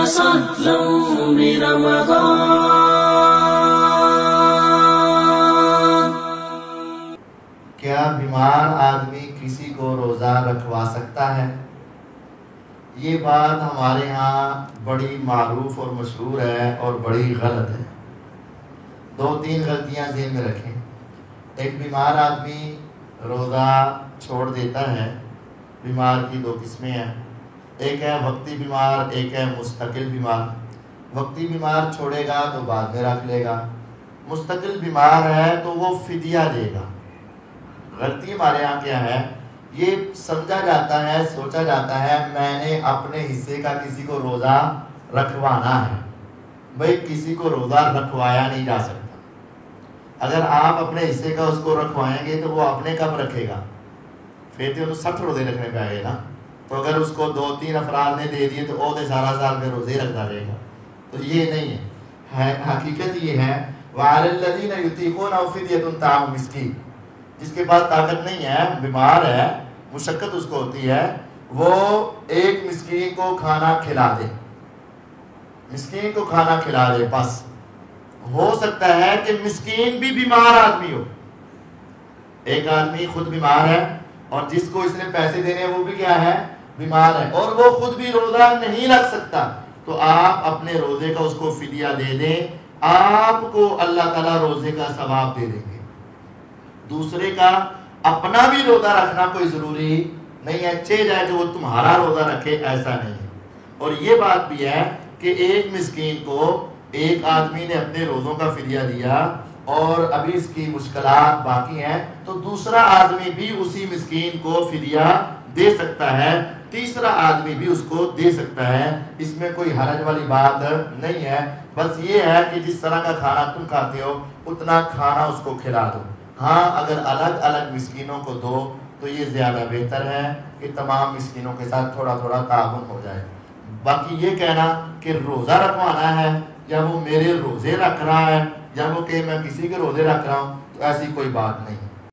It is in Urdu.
وسهلا برمضان. کیا بیمار آدمی کسی کو روزہ رکھوا سکتا ہے؟ یہ بات ہمارے ہاں بڑی معروف اور مشہور ہے اور بڑی غلط ہے. 2-3 غلطیاں ذہن میں رکھیں. ایک بیمار آدمی روزہ چھوڑ دیتا ہے. بیمار کی 2 قسمیں ہیں، ایک ہے وقتی بیمار، ایک ہے مستقل بیمار. وقتی بیمار چھوڑے گا تو بعد میں رکھ لے گا. مستقل بیمار ہے تو وہ فدیہ دے گا. غلطی ہمارے یہاں کیا ہے، یہ سمجھا جاتا ہے، سوچا جاتا ہے میں نے اپنے حصے کا کسی کو روزہ رکھوانا ہے. بھئی کسی کو روزہ رکھوایا نہیں جا سکتا. اگر آپ اپنے حصے کا اس کو رکھوائیں گے تو وہ اپنے کب رکھے گا؟ پھر تو 60 روزے رکھنے پہ آئے گا. تو اگر اس کو 2-3 افراد نے دے دیے تو وہ سارا سال پہ روزے رکھتا رہے گا. تو یہ نہیں ہے. حقیقت یہ ہے وَعَلَى الَّذِينَ يُطِيقُونَهُ فِدْيَةٌ طَعَامُ مِسْكِينٍ. جس کے پاس طاقت نہیں ہے، بیمار ہے، مشقت اس کو ہوتی ہے، وہ ایک مسکین کو کھانا کھلا دے. مسکین کو کھانا کھلا دے. بس ہو سکتا ہے کہ مسکین بھی بیمار آدمی ہو. ایک آدمی خود بیمار ہے اور جس کو اس نے پیسے دینے وہ بھی کیا ہے؟ بیمار ہے، اور وہ خود بھی روزہ نہیں رکھ سکتا. تو آپ اپنے روزے کا اس کو فدیہ دے دیں، آپ کو اللہ تعالیٰ روزے کا ثواب دے دیں گے. دوسرے کا اپنا بھی روزہ رکھنا کوئی ضروری نہیں ہے، چاہے جائے کہ وہ تمہارا روزہ رکھے، ایسا نہیں ہے. اور یہ بات بھی ہے کہ ایک مسکین کو ایک آدمی نے اپنے روزوں کا فدیہ دیا اور ابھی اس کی مشکلات باقی ہیں تو دوسرا آدمی بھی اسی مسکین کو فدیہ دے سکتا ہے، تیسرا آدمی بھی اس کو دے سکتا ہے. اس میں کوئی حرج والی بات نہیں ہے. بس یہ ہے کہ جس طرح کا کھانا تم کھاتے ہو اتنا کھانا اس کو کھلا دو. ہاں اگر الگ الگ مسکینوں کو دو تو یہ زیادہ بہتر ہے کہ تمام مسکینوں کے ساتھ تھوڑا تھوڑا تعاون ہو جائے. باقی یہ کہنا کہ روزہ رکھوانا ہے یا وہ میرے روزے رکھ رہا ہے یا وہ کہ میں کسی کے روزے رکھ رہا ہوں، تو ایسی کوئی بات نہیں.